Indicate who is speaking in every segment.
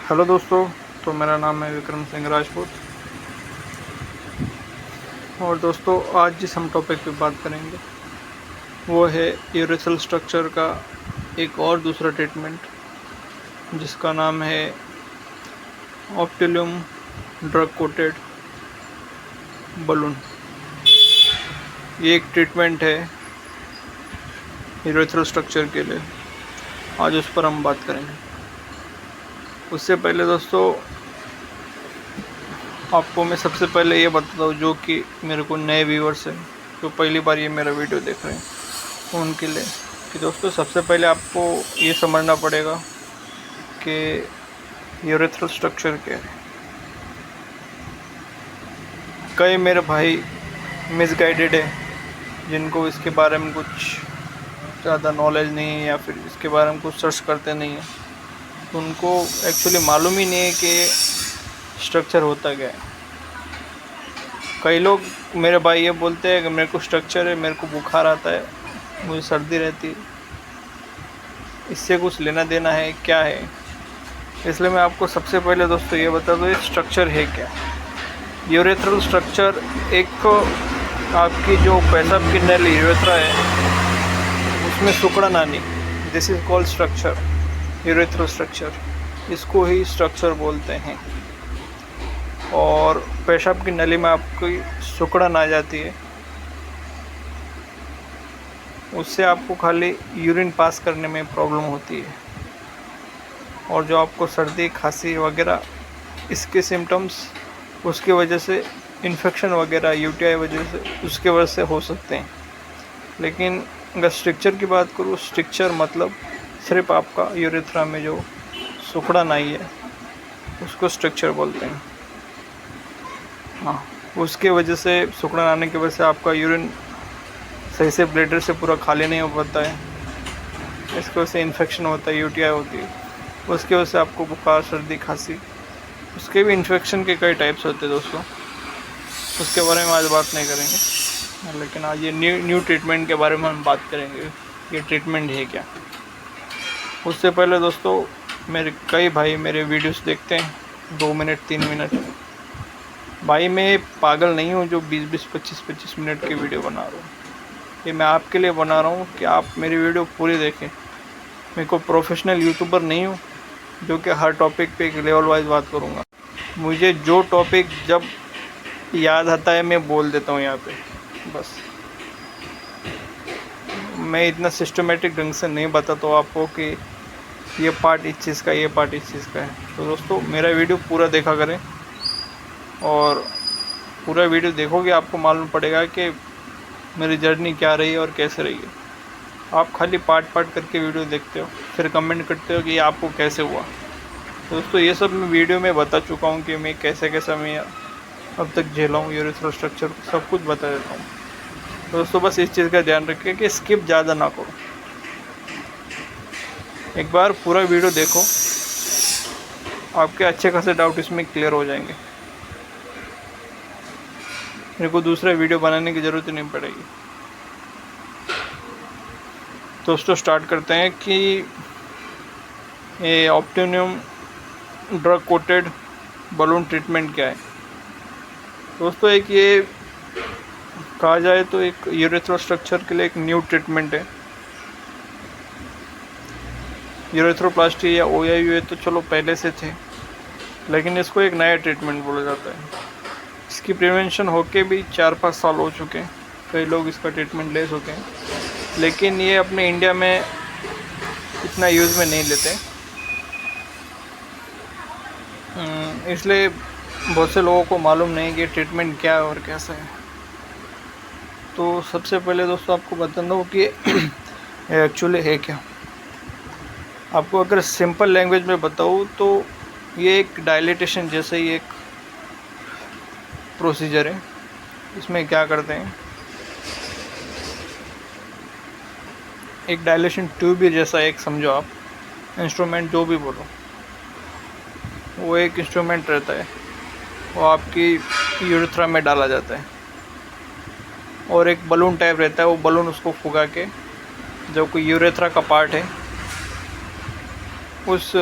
Speaker 1: Hello दोस्तों। तो मेरा नाम है विक्रम सिंह राजपूत। और दोस्तों, आज जिस हम टॉपिक पे बात करेंगे वो है यूरेथ्रल स्ट्रक्चर का एक और दूसरा ट्रीटमेंट, जिसका नाम है ऑप्टिलम ड्रग कोटेड बलून। ये एक ट्रीटमेंट है यूरेथ्रल स्ट्रक्चर के लिए। आज उस पर हम बात करेंगे। उससे पहले दोस्तों, आपको मैं सबसे पहले ये बताता हूँ, जो कि मेरे को नए व्यूअर्स हैं जो पहली बार ये मेरा वीडियो देख रहे हैं उनके लिए, कि दोस्तों सबसे पहले आपको ये समझना पड़ेगा कि यूरेथ्रल स्ट्रक्चर क्या है। कई मेरे भाई मिसगाइडेड है, जिनको इसके बारे में कुछ ज़्यादा नॉलेज नहीं है या फिर इसके बारे में कुछ सर्च करते नहीं हैं, तो उनको एक्चुअली मालूम ही नहीं है कि स्ट्रक्चर होता क्या है। कई लोग मेरे भाई ये बोलते हैं कि मेरे को स्ट्रक्चर है, मेरे को बुखार आता है, मुझे सर्दी रहती है, इससे कुछ लेना देना है क्या है। इसलिए मैं आपको सबसे पहले दोस्तों ये बता दूँ, ये स्ट्रक्चर है क्या। यूरेथ्रल स्ट्रक्चर एक आपकी जो पेशाब की नली यूरेथ्रा है उसमें सुकड़न आनी, this is called structure, urethral structure. इसको ही स्ट्रक्चर बोलते हैं। और पेशाब की नली में आपकी सुकड़न आ जाती है, उससे आपको खाली यूरिन पास करने में प्रॉब्लम होती है। और जो आपको सर्दी खांसी वगैरह इसके सिम्टम्स उसकी वजह से, इन्फेक्शन वगैरह यूटीआई वजह से, उसके वजह से हो सकते हैं। लेकिन अगर स्ट्रक्चर की बात करूँ, स्ट्रक्चर मतलब सिर्फ आपका यूरेथ्रा में जो सुकड़न आई है उसको स्ट्रक्चर बोलते हैं। हाँ, उसके वजह से, सुकड़न आने की वजह से आपका यूरिन सही से ब्लैडर से पूरा खाली नहीं हो पाता है, इसकी वजह से इन्फेक्शन होता है, यूटीआई होती है, उसकी वजह से आपको बुखार सर्दी खांसी। उसके भी इन्फेक्शन के कई टाइप्स होते हैं दोस्तों, उसके बारे में आज बात नहीं करेंगे। लेकिन आज ये न्यू ट्रीटमेंट के बारे में हम बात करेंगे, ये ट्रीटमेंट है क्या। उससे पहले दोस्तों, मेरे कई भाई मेरे वीडियोस देखते हैं 2 मिनट 3 मिनट। भाई मैं पागल नहीं हूँ जो 20-20 25-25 मिनट की वीडियो बना रहा हूँ। ये मैं आपके लिए बना रहा हूँ कि आप मेरी वीडियो पूरी देखें। मैं को प्रोफेशनल यूट्यूबर नहीं हूँ जो कि हर टॉपिक पे एक लेवल वाइज बात करूँगा। मुझे जो टॉपिक जब याद आता है मैं बोल देता हूँ यहाँ पे, बस। मैं इतना सिस्टमेटिक ढंग से नहीं बताता हूँ आपको कि ये पार्ट इस चीज़ का, ये पार्ट इस चीज़ का है। तो दोस्तों, मेरा वीडियो पूरा देखा करें, और पूरा वीडियो देखोगे आपको मालूम पड़ेगा कि मेरी जर्नी क्या रही है और कैसे रही है। आप खाली पार्ट करके वीडियो देखते हो, फिर कमेंट करते हो कि ये आपको कैसे हुआ। दोस्तों, ये सब मैं वीडियो में बता चुका हूँ कि मैं कैसे मैं अब तक झेला हूँ यूरेथ्रल स्ट्रक्चर, सब कुछ बता देता हूँ। दोस्तों, बस इस चीज़ का ध्यान रखिए कि स्किप ज़्यादा ना करो। एक बार पूरा वीडियो देखो, आपके अच्छे खासे डाउट इसमें क्लियर हो जाएंगे। मेरे को दूसरा वीडियो बनाने की ज़रूरत नहीं पड़ेगी। दोस्तों, स्टार्ट करते हैं कि ये ऑप्टिलम ड्रग कोटेड बलून ट्रीटमेंट क्या है। दोस्तों, एक ये कहा जाए तो एक यूरेथ्रल स्ट्रक्चर के लिए एक न्यू ट्रीटमेंट है। यूरेथ्रोप्लास्टी या ओआईयू तो चलो पहले से थे, लेकिन इसको एक नया ट्रीटमेंट बोला जाता है। इसकी प्रिवेंशन होके भी 4-5 साल हो चुके हैं, कई लोग इसका ट्रीटमेंट ले चुके हैं, लेकिन ये अपने इंडिया में इतना यूज़ में नहीं लेते, इसलिए बहुत से लोगों को मालूम नहीं कि ट्रीटमेंट क्या है और कैसा है। तो सबसे पहले दोस्तों आपको बता दूँ कि एक्चुअली है क्या। आपको अगर सिंपल लैंग्वेज में बताऊँ तो ये एक डायलिटेशन जैसे ही एक प्रोसीजर है। इसमें क्या करते हैं, एक डायलेशन ट्यूब जैसा एक समझो आप, इंस्ट्रूमेंट जो भी बोलो, वो एक इंस्ट्रूमेंट रहता है, वो आपकी यूरेथ्रा में डाला जाता है, और एक बलून टाइप रहता है, वो बलून उसको फुगा के जो कोई यूरेथ्रा का पार्ट है उस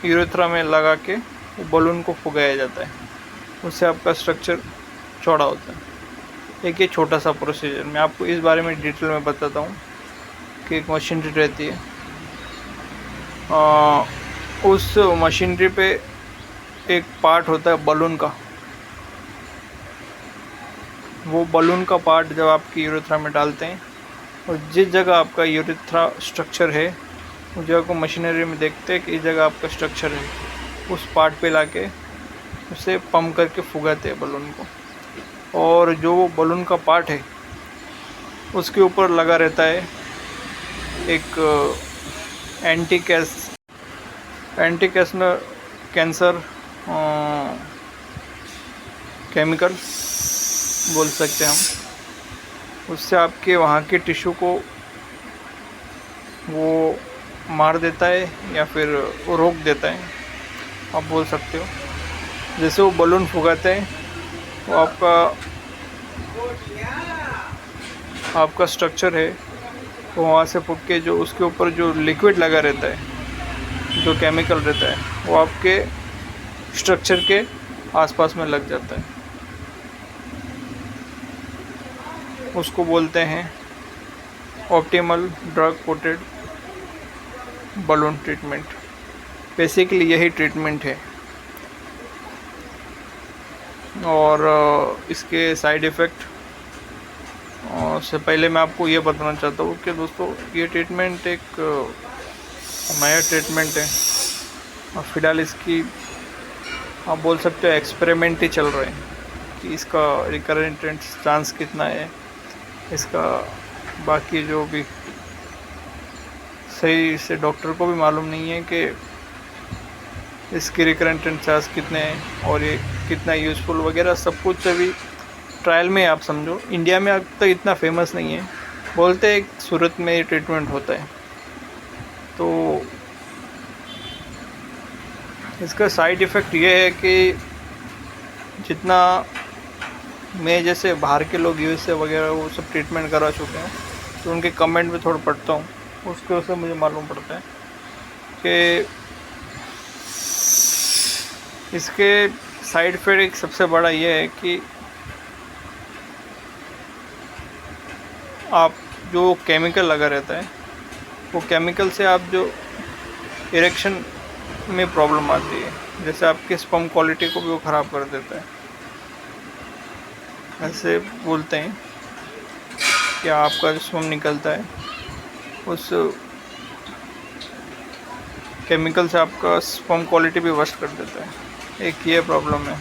Speaker 1: यूरेथ्रा में लगा के वो बलून को फुगाया जाता है, उससे आपका स्ट्रक्चर चौड़ा होता है। एक ये छोटा सा प्रोसीजर, मैं आपको इस बारे में डिटेल में बताता हूँ कि एक मशीनरी रहती है, उस मशीनरी पे एक पार्ट होता है बलून का। वो बलून का पार्ट जब आपकी यूरेथ्रा में डालते हैं और जिस जगह आपका यूरेथ्रा स्ट्रक्चर है उस जगह को मशीनरी में देखते हैं कि इस जगह आपका स्ट्रक्चर है, उस पार्ट पे लाके उसे पंप करके फुगाते हैं बलून को। और जो वो बलून का पार्ट है उसके ऊपर लगा रहता है एक एंटी कैंसर केमिकल बोल सकते हैं हम। उससे आपके वहाँ के टिश्यू को वो मार देता है या फिर वो रोक देता है, आप बोल सकते हो। जैसे वो बलून फुगाते हैं वो आपका स्ट्रक्चर है वो वहाँ से फूक के जो उसके ऊपर जो लिक्विड लगा रहता है, जो केमिकल रहता है, वो आपके स्ट्रक्चर के आसपास में लग जाता है। उसको बोलते हैं optimal drug coated balloon treatment. Basically यही ट्रीटमेंट है। और इसके साइड इफ़ेक्ट से पहले मैं आपको ये बताना चाहता हूँ कि दोस्तों ये ट्रीटमेंट एक नया ट्रीटमेंट है और फिलहाल इसकी आप बोल सकते हो एक्सपेरिमेंट ही चल रहे हैं कि इसका रिकरेंट चांस कितना है, इसका बाकी जो भी सही से डॉक्टर को भी मालूम नहीं है कि इसके रिकरेंट चांस कितने हैं और ये कितना यूज़फुल वगैरह सब कुछ अभी ट्रायल में आप समझो। इंडिया में अब तक इतना फेमस नहीं है, बोलते हैं सूरत में ये ट्रीटमेंट होता है। तो इसका साइड इफ़ेक्ट ये है कि जितना मैं जैसे बाहर के लोग यूएसए वगैरह वो सब ट्रीटमेंट करा चुके हैं तो उनके कमेंट में थोड़ा पढ़ता हूँ, उसके वजह से मुझे मालूम पड़ता है कि इसके साइड इफ़ेक्ट सबसे बड़ा ये है कि आप जो केमिकल लगा रहता है वो केमिकल से आप जो इरेक्शन में प्रॉब्लम आती है, जैसे आपके स्पर्म क्वालिटी को भी वो ख़राब कर देता है। ऐसे बोलते हैं कि आपका जो स्पर्म निकलता है उस केमिकल से आपका स्पर्म क्वालिटी भी वर्स्ट कर देता है। एक ये प्रॉब्लम है।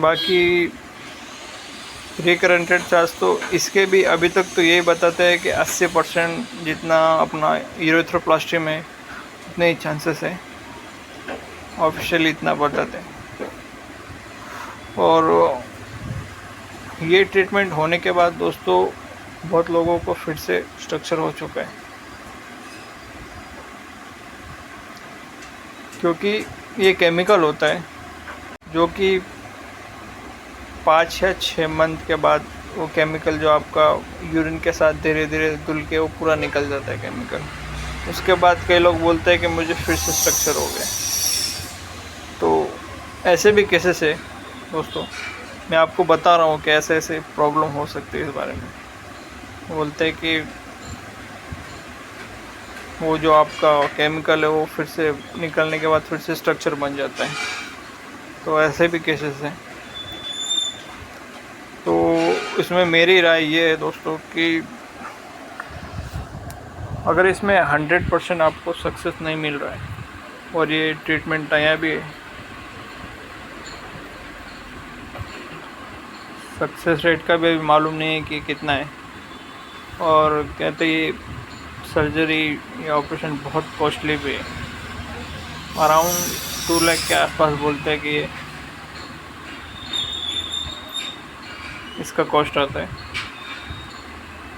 Speaker 1: बाकी रिकरेंटेड चार्ज तो इसके भी अभी तक तो यही बताते हैं कि 80% जितना अपना यूरेथ्रोप्लास्टी में उतने ही चांसेस है, ऑफिशियली इतना बताते हैं। और ये ट्रीटमेंट होने के बाद दोस्तों बहुत लोगों को फिर से स्ट्रक्चर हो चुका है, क्योंकि ये केमिकल होता है जो कि 5 या 6 मंथ के बाद वो केमिकल जो आपका यूरिन के साथ धीरे धीरे धुल के वो पूरा निकल जाता है केमिकल। उसके बाद कई लोग बोलते हैं कि मुझे फिर से स्ट्रक्चर हो गए। तो ऐसे भी केसेस है दोस्तों, मैं आपको बता रहा हूँ कि ऐसे ऐसे प्रॉब्लम हो सकती है। इस बारे में बोलते हैं कि वो जो आपका केमिकल है वो फिर से निकलने के बाद फिर से स्ट्रक्चर बन जाता है। तो ऐसे भी केसेस हैं। तो इसमें मेरी राय ये है दोस्तों कि अगर इसमें 100% आपको सक्सेस नहीं मिल रहा है और ये ट्रीटमेंट नया भी है, सक्सेस रेट का भी मालूम नहीं है कि कितना है, और कहते ये सर्जरी या ऑपरेशन बहुत कॉस्टली भी है, अराउंड 2 लाख के आसपास बोलते हैं कि इसका कॉस्ट आता है।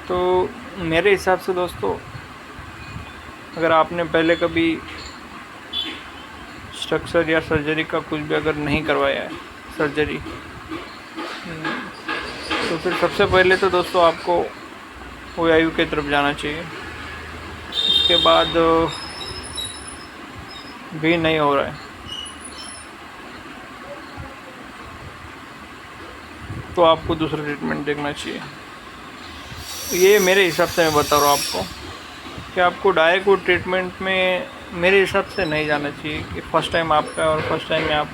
Speaker 1: तो मेरे हिसाब से दोस्तों अगर आपने पहले कभी स्ट्रक्चर या सर्जरी का कुछ भी अगर नहीं करवाया है सर्जरी, तो फिर सबसे पहले तो दोस्तों आपको ओआईयू की तरफ जाना चाहिए। उसके बाद भी नहीं हो रहा है, तो आपको दूसरा ट्रीटमेंट देखना चाहिए। ये मेरे हिसाब से मैं बता रहा हूँ आपको कि आपको डायरेक्ट वो ट्रीटमेंट में मेरे हिसाब से नहीं जाना चाहिए कि फ़र्स्ट टाइम आपका और फर्स्ट टाइम में आप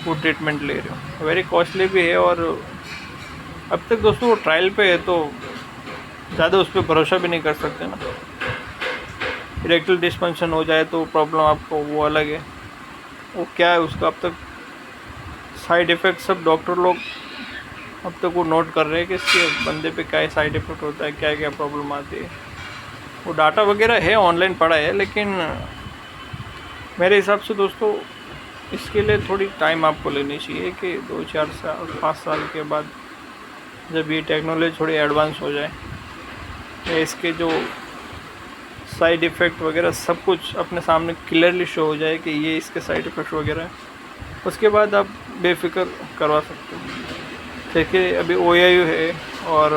Speaker 1: वो ट्रीटमेंट ले रहे हो। वेरी कॉस्टली भी है, और अब तक दोस्तों वो ट्रायल पे है तो ज़्यादा उस पर भरोसा भी नहीं कर सकते ना। इरेक्टल डिस्फंक्शन हो जाए तो प्रॉब्लम आपको वो अलग है, वो क्या है उसका अब तक साइड इफ़ेक्ट सब डॉक्टर लोग अब तक वो नोट कर रहे हैं कि इसके बंदे पे क्या साइड इफ़ेक्ट होता है, क्या क्या प्रॉब्लम आती है। वो डाटा वगैरह है, ऑनलाइन पड़ा है, लेकिन मेरे हिसाब से दोस्तों इसके लिए थोड़ी टाइम आपको लेनी चाहिए कि 2-4 साल 5 साल के बाद जब ये टेक्नोलॉजी थोड़ी एडवांस हो जाए, या इसके जो साइड इफ़ेक्ट वगैरह सब कुछ अपने सामने क्लियरली शो हो जाए कि ये इसके साइड इफ़ेक्ट वगैरह है, उसके बाद आप बेफिक्र करवा सकते हो। देखिए अभी OAU है और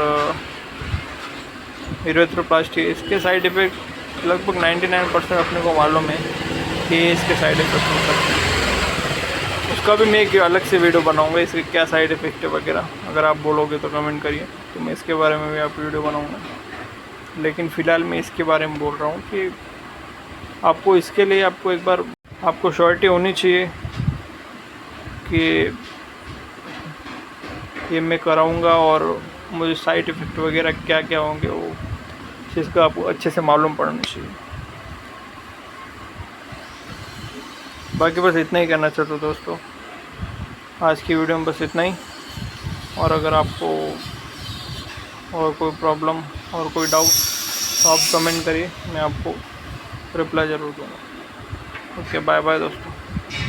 Speaker 1: यूरेथ्रोप्लास्टी, इसके साइड इफ़ेक्ट लगभग 99% अपने को मालूम है कि इसके साइड इफ़ेक्ट हो सकते हैं। उसका भी मैं एक अलग से वीडियो बनाऊंगा, इसके क्या साइड इफ़ेक्ट है वगैरह। अगर आप बोलोगे तो कमेंट करिए, तो मैं इसके बारे में भी आप वीडियो बनाऊंगा। लेकिन फ़िलहाल मैं इसके बारे में बोल रहा हूँ कि आपको इसके लिए आपको एक बार आपको श्योरिटी होनी चाहिए कि ये मैं कराऊंगा और मुझे साइड इफ़ेक्ट वगैरह क्या क्या होंगे वो चीज़ का आपको अच्छे से मालूम पड़ना चाहिए। बाकी बस इतना ही कहना चाहता हूँ दोस्तों, आज की वीडियो में बस इतना ही। और अगर आपको और कोई प्रॉब्लम और कोई डाउट तो आप कमेंट करिए, मैं आपको रिप्लाई ज़रूर दूँगा। ओके, बाय बाय दोस्तों।